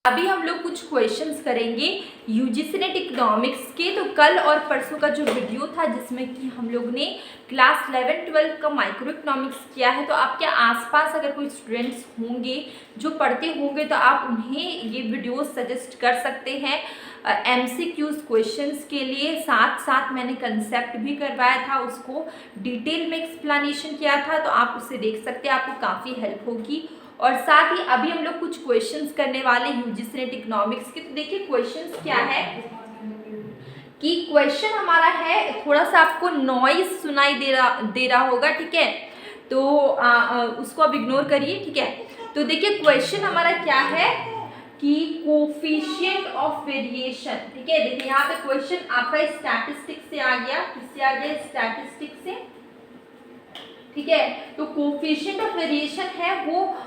अभी हम लोग कुछ क्वेश्चंस करेंगे यूजीसी नेट इकोनॉमिक्स के। तो कल और परसों का जो वीडियो था जिसमें कि हम लोग ने क्लास 11-12 का माइक्रो इकोनॉमिक्स किया है, तो आपके आसपास अगर कोई स्टूडेंट्स होंगे जो पढ़ते होंगे तो आप उन्हें ये वीडियो सजेस्ट कर सकते हैं एमसीक्यूज क्वेश्चंस के लिए। साथ साथ मैंने कंसेप्ट भी करवाया था, उसको डिटेल में एक्सप्लेनेशन किया था, तो आप उसे देख सकते हैं, आपको काफ़ी हेल्प होगी। और साथ ही अभी हम लोग कुछ क्वेश्चंस करने वाले यूजीसी नेट इकोनॉमिक्स के। तो देखिए क्वेश्चंस क्या है कि क्वेश्चन हमारा है, थोड़ा सा आपको नॉइज सुनाई दे रहा होगा, ठीक है, तो उसको अब इग्नोर करिए, ठीक है। तो देखिए क्वेश्चन हमारा क्या है कि कोफिशिएंट ऑफ वेरिएशन, ठीक है। देखिए यहाँ पे क्वेश्चन आपका स्टैटिस्टिक्स से आ गया, किससे आ गया? स्टैटिस्टिक्स से, ठीक है। तो कोफिशिएंट ऑफ वेरिएशन है वो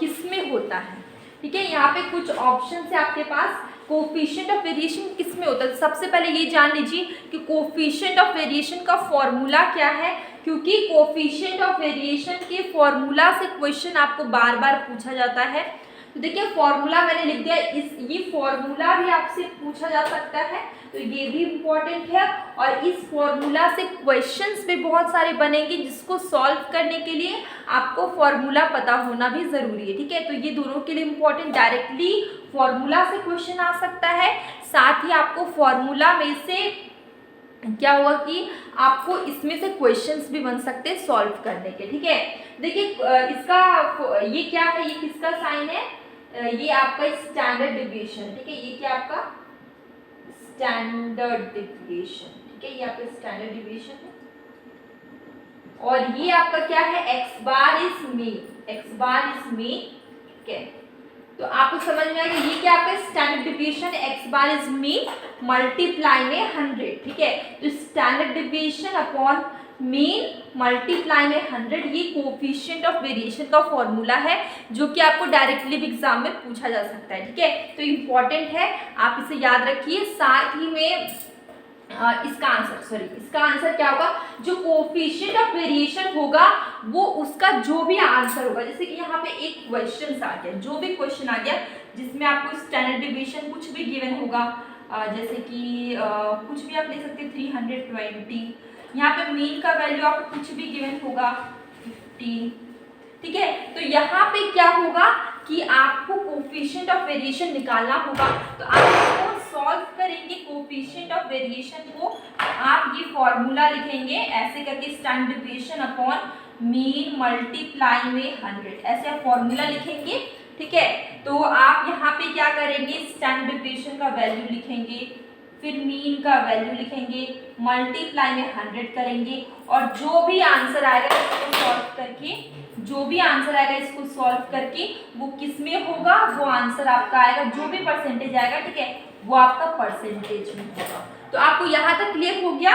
किस में होता है, ठीक है। यहाँ पे कुछ ऑप्शन है आपके पास, कोफिशिएंट ऑफ वेरिएशन किस में होता है। सबसे पहले ये जान लीजिए कि कोफिशिएंट ऑफ वेरिएशन का फॉर्मूला क्या है, क्योंकि कोफिशिएंट ऑफ वेरिएशन के फॉर्मूला से क्वेश्चन आपको बार बार पूछा जाता है। तो देखिए फॉर्मूला मैंने लिख दिया, ये फॉर्मूला भी आपसे पूछा जा सकता है, तो ये भी इम्पोर्टेंट है। और इस फॉर्मूला से क्वेश्चंस भी बहुत सारे बनेंगे जिसको सॉल्व करने के लिए आपको फॉर्मूला पता होना भी जरूरी है, ठीक है। तो ये दोनों के लिए इम्पोर्टेंट, डायरेक्टली फॉर्मूला से क्वेश्चन आ सकता है, साथ ही आपको फॉर्मूला में से क्या हुआ कि आपको इसमें से क्वेश्चंस भी बन सकते हैं सॉल्व करने के, ठीक है। देखिए इसका ये क्या है, ये किसका साइन है? ये आपका स्टैंडर्ड डिविएशन, ठीक है। ये क्या आपका स्टैंडर्ड डिविएशन, ठीक है, ये आपका स्टैंडर्ड डिविएशन है। और ये आपका क्या है? X bar is mean, x bar is mean, ठीक है। तो आपको समझ में आएगा ये क्या आपका standard deviation, x bar is mean multiply में 100, ठीक है। तो standard deviation upon mean multiply में 100, ये कोफिशिएंट ऑफ वेरिएशन का फॉर्मूला है जो कि आपको डायरेक्टली भी एग्जाम में पूछा जा सकता है, ठीक है। तो इम्पॉर्टेंट है, आप इसे याद रखिए। साथ ही में इसका आंसर क्या होगा? जो कोफिशिएंट ऑफ वेरिएशन होगा वो उसका जो भी आंसर होगा, जैसे कि यहाँ पे एक क्वेश्चन आ गया, जो भी क्वेश्चन आ गया जिसमें आपको स्टैंडर्ड डिविएशन कुछ भी गिवन होगा, जैसे कि कुछ भी आप ले सकते हैं 320, यहाँ पे मीन का वैल्यू आपको कुछ भी गिवन होगा 50, ठीक है। तो यहाँ पे क्या होगा कि आपको कोफिशिएंट ऑफ वेरिएशन निकालना होगा। तो आप इसको सॉल्व करेंगे कोफिशिएंट ऑफ वेरिएशन को, आप ये फॉर्मूला लिखेंगे ऐसे करके, standard deviation upon mean multiply में 100, ऐसे आप फॉर्मूला लिखेंगे, ठीक है। तो आप यहाँ पे क्या करेंगे? स्टैंडर्ड डिविएशन का वैल्यू लिखेंगे, फिर मीन का वैल्यू लिखेंगे, मल्टीप्लाई में 100 करेंगे, और जो भी आंसर आएगा इसको सॉल्व करके, इसको सॉल्व करके वो किस में होगा? वो आंसर आपका आएगा, जो भी परसेंटेज आएगा, ठीक है, वो आपका परसेंटेज में होगा। तो आपको यहाँ तक क्लियर हो गया?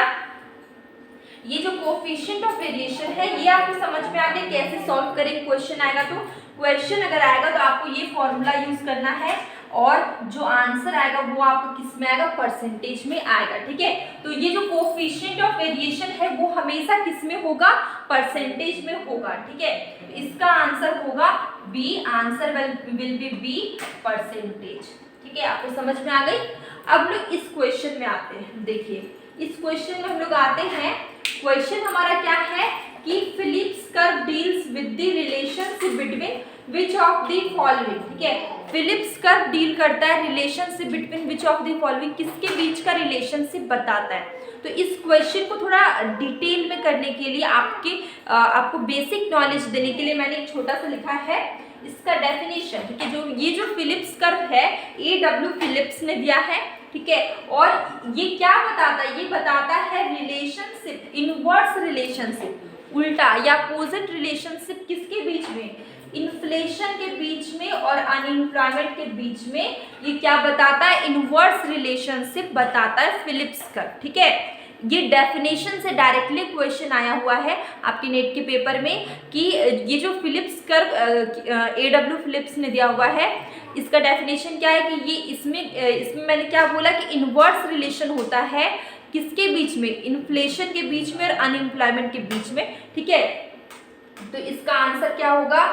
ये जो कोफिशिएंट ऑफ वेरिएशन है ये आपको समझ में आ गया कैसे सॉल्व करेंगे क्वेश्चन आएगा। तो क्वेश्चन अगर आएगा तो आपको ये फॉर्मूला यूज करना है, और जो आंसर आएगा वो आपको किस में आएगा? परसेंटेज में आएगा, ठीक है। तो ये जो कोफिशिएंट ऑफ वेरिएशन है वो हमेशा किस में होगा? परसेंटेज में होगा, ठीक है। तो इसका आंसर होगा B, answer will be B, percentage, ठीक है। आपको समझ में आ गई? अब लोग इस क्वेश्चन में आते हैं। देखिए इस क्वेश्चन में हम लोग आते हैं, क्वेश्चन हमारा क्या है कि Phillips curve deals with the relationship between which of the following, ठीक है। फिलिप्स कर्व डील करता है relationship between which of the following, किसके बीच का रिलेशनशिप बताता है। तो इस क्वेश्चन को थोड़ा डिटेल में करने के लिए आपको बेसिक नॉलेज देने के लिए मैंने एक छोटा सा लिखा है इसका डेफिनेशन, ठीक है। जो ये जो फिलिप्स कर्व है A.W. फिलिप्स ने दिया है, ठीक है। और ये क्या बताता है? ये बताता है रिलेशनशिप, इनवर्स रिलेशनशिप, उल्टा या अपोजिट रिलेशनशिप किसके बीच में? इन्फ्लेशन के बीच में और अनएम्प्लॉयमेंट के बीच में। ये क्या बताता है? इनवर्स रिलेशनशिप बताता है फिलिप्स कर्व, ठीक है। ये डेफिनेशन से डायरेक्टली क्वेश्चन आया हुआ है आपके नेट के पेपर में कि ये जो फिलिप्स कर्व A.W. फिलिप्स ने दिया हुआ है, इसका डेफिनेशन क्या है कि ये इसमें मैंने क्या बोला कि इनवर्स रिलेशन होता है किसके बीच में? इन्फ्लेशन के बीच में और अनएम्प्लॉयमेंट के बीच में, ठीक है। तो इसका आंसर क्या होगा?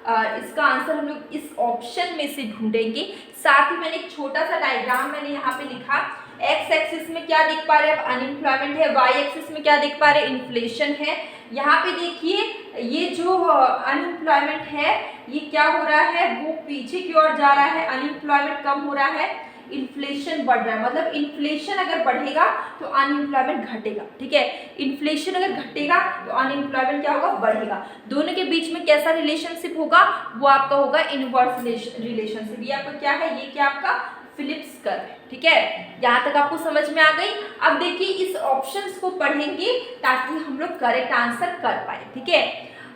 इसका आंसर हम लोग इस ऑप्शन में से ढूंढेंगे। साथ ही मैंने एक छोटा सा डायग्राम मैंने यहाँ पे लिखा, एक्स एक्सिस में क्या देख पा रहे हैं, अनएम्प्लॉयमेंट है, वाई एक्सिस में क्या देख पा रहे हैं, इन्फ्लेशन है। यहाँ पे देखिए ये जो अनएम्प्लॉयमेंट है ये क्या हो रहा है, वो पीछे की ओर जा रहा है, अनएम्प्लॉयमेंट कम हो रहा है, इन्फ्लेशन बढ़ रहा है। मतलब इन्फ्लेशन अगर बढ़ेगा तो अनएम्प्लॉयमेंट घटेगा, ठीक है। इन्फ्लेशन अगर घटेगा तो अनएम्प्लॉयमेंट क्या होगा, बढ़ेगा। दोनों के बीच में कैसा रिलेशनशिप होगा, वो आपका होगा इनवर्स रिलेशनशिप। ये आपका क्या है, ये क्या आपका फिलिप्स कर्व है, ठीक है। यहाँ तक आपको समझ में आ गई। अब देखिए इस ऑप्शंस को पढ़ेंगे ताकि हम लोग करेक्ट आंसर कर पाए, ठीक है।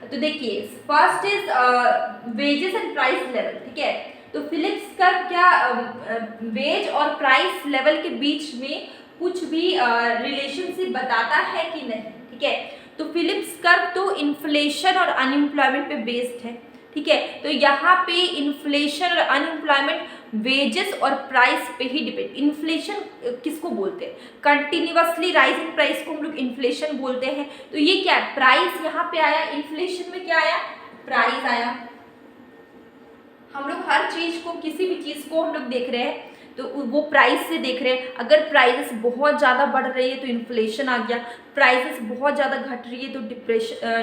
तो देखिए first is wages and price level, ठीक है। तो फिलिप्स कर्व क्या वेज और प्राइस लेवल के बीच में कुछ भी रिलेशनशिप बताता है कि नहीं, ठीक है। तो फिलिप्स कर्व तो इन्फ्लेशन और अनएम्प्लॉयमेंट पे बेस्ड है, ठीक है। तो यहाँ पे इन्फ्लेशन और अनएम्प्लॉयमेंट वेजेस और प्राइस पे ही डिपेंड। इन्फ्लेशन किसको बोलते हैं, कंटिन्यूअसली राइजिंग प्राइस को हम लोग इन्फ्लेशन बोलते हैं। तो ये क्या है, प्राइस यहाँ पे आया, इन्फ्लेशन में क्या आया, प्राइस आया। हम लोग हर चीज को, किसी भी चीज को हम लोग देख रहे हैं तो वो प्राइस से देख रहे हैं। अगर प्राइसेस बहुत ज़्यादा बढ़ रही है तो इन्फ्लेशन आ गया, प्राइसेस बहुत ज़्यादा घट रही है तो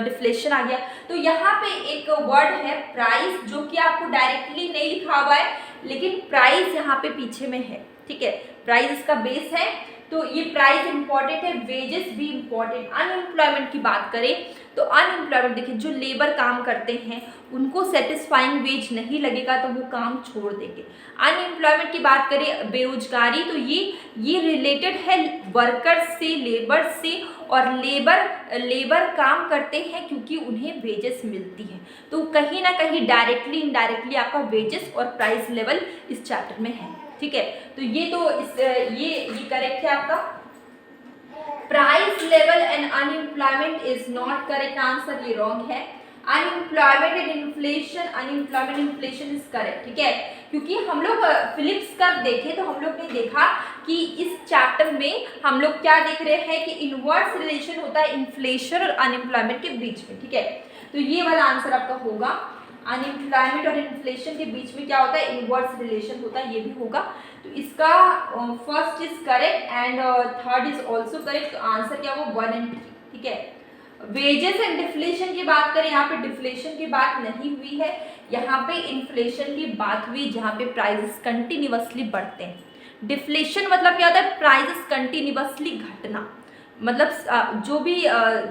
डिफ्लेशन आ गया। तो यहाँ पे एक वर्ड है प्राइस, जो कि आपको डायरेक्टली नहीं लिखा हुआ है, लेकिन प्राइस यहाँ पे पीछे में है, ठीक है। प्राइस इसका बेस है, तो ये प्राइस इंपॉर्टेंट है, वेजेस भी इंपॉर्टेंट। अनएम्प्लॉयमेंट की बात करें तो अनएम्प्लॉयमेंट देखिए, जो लेबर काम करते हैं उनको सेटिस्फाइंग वेज नहीं लगेगा तो वो काम छोड़ देंगे। अनएम्प्लॉयमेंट की बात करें, बेरोजगारी, तो ये रिलेटेड है वर्कर्स से, लेबर से। और लेबर काम करते हैं क्योंकि उन्हें वेजेस मिलती है। तो कहीं ना कहीं डायरेक्टली इनडायरेक्टली आपका वेजेस और प्राइस लेवल इस चैप्टर में है, ठीक है। तो ये करेक्ट है आपका। Price level and unemployment is not correct answer, ये रॉन्ग है। Unemployment and inflation, unemployment inflation is correct, ठीक है। क्योंकि हम लोग फिलिप्स कर्व देखे तो हम लोग ने देखा कि इस चैप्टर में हम लोग क्या देख रहे हैं कि इनवर्स रिलेशन होता है इन्फ्लेशन और अनएम्प्लॉयमेंट के बीच में, ठीक है। तो ये वाला आंसर आपका होगा। अनएम्प्लॉयमेंट और इन्फ्लेशन के बीच में क्या होता है, इनवर्स रिलेशन होता है, ये भी होगा। तो इसका first is correct and third is also correct. तो आंसर क्या वो 1 and 3, ठीक है। वेजेस एंड डिफ्लेशन की बात करें, यहाँ पे डिफ्लेशन की बात नहीं हुई है, यहाँ पे इन्फ्लेशन की बात हुई, जहाँ पे प्राइसेस कंटिन्यूअसली बढ़ते हैं। डिफ्लेशन मतलब क्या होता है, प्राइसेस कंटिन्यूअसली घटना। मतलब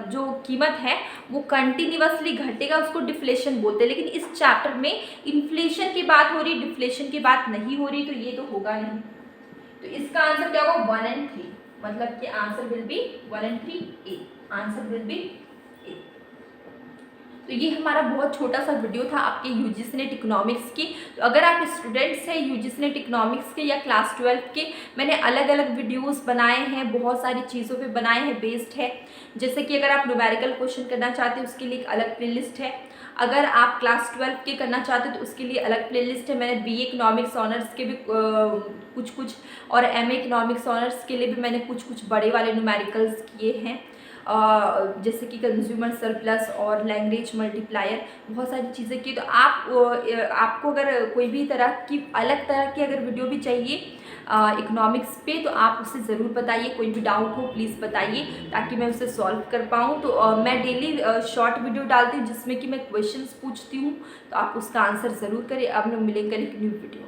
जो कीमत है वो कंटिन्यूअसली घटेगा, उसको डिफ्लेशन बोलते हैं। लेकिन इस चैप्टर में इन्फ्लेशन की बात हो रही, डिफ्लेशन की बात नहीं हो रही, तो ये तो होगा नहीं। तो इसका आंसर क्या होगा, 1 and 3, मतलब कि answer will be 1 and 3 A, answer will be A. तो ये हमारा बहुत छोटा सा वीडियो था आपके यूजीसी नेट इकोनॉमिक्स की। तो अगर आप स्टूडेंट्स हैं यूजीसी नेट इकोनॉमिक्स के या क्लास 12 के, मैंने अलग अलग वीडियोस बनाए हैं, बहुत सारी चीज़ों पे बनाए हैं, बेस्ड है। जैसे कि अगर आप न्यूमेरिकल क्वेश्चन करना चाहते हैं उसके लिए एक अलग प्लेलिस्ट है। अगर आप क्लास 12 के करना चाहते हैं तो उसके लिए अलग प्लेलिस्ट है। मैंने बीए इकोनॉमिक्स ऑनर्स के भी कुछ और एमए इकोनॉमिक्स ऑनर्स के लिए भी मैंने कुछ बड़े वाले न्यूमेरिकल्स किए हैं, जैसे कि कंज्यूमर सरप्लस और लैंग्वेज मल्टीप्लायर, बहुत सारी चीज़ें की। तो आपको अगर कोई भी तरह की अलग तरह की अगर वीडियो भी चाहिए इकोनॉमिक्स पे तो आप उससे ज़रूर बताइए। कोई भी डाउट हो प्लीज़ बताइए ताकि मैं उसे सॉल्व कर पाऊँ। तो मैं डेली शॉर्ट वीडियो डालती हूँ जिसमें कि मैं क्वेश्चंस पूछती हूँ, तो आप उसका आंसर ज़रूर करें। अब हम मिलेंगे एक न्यू वीडियो।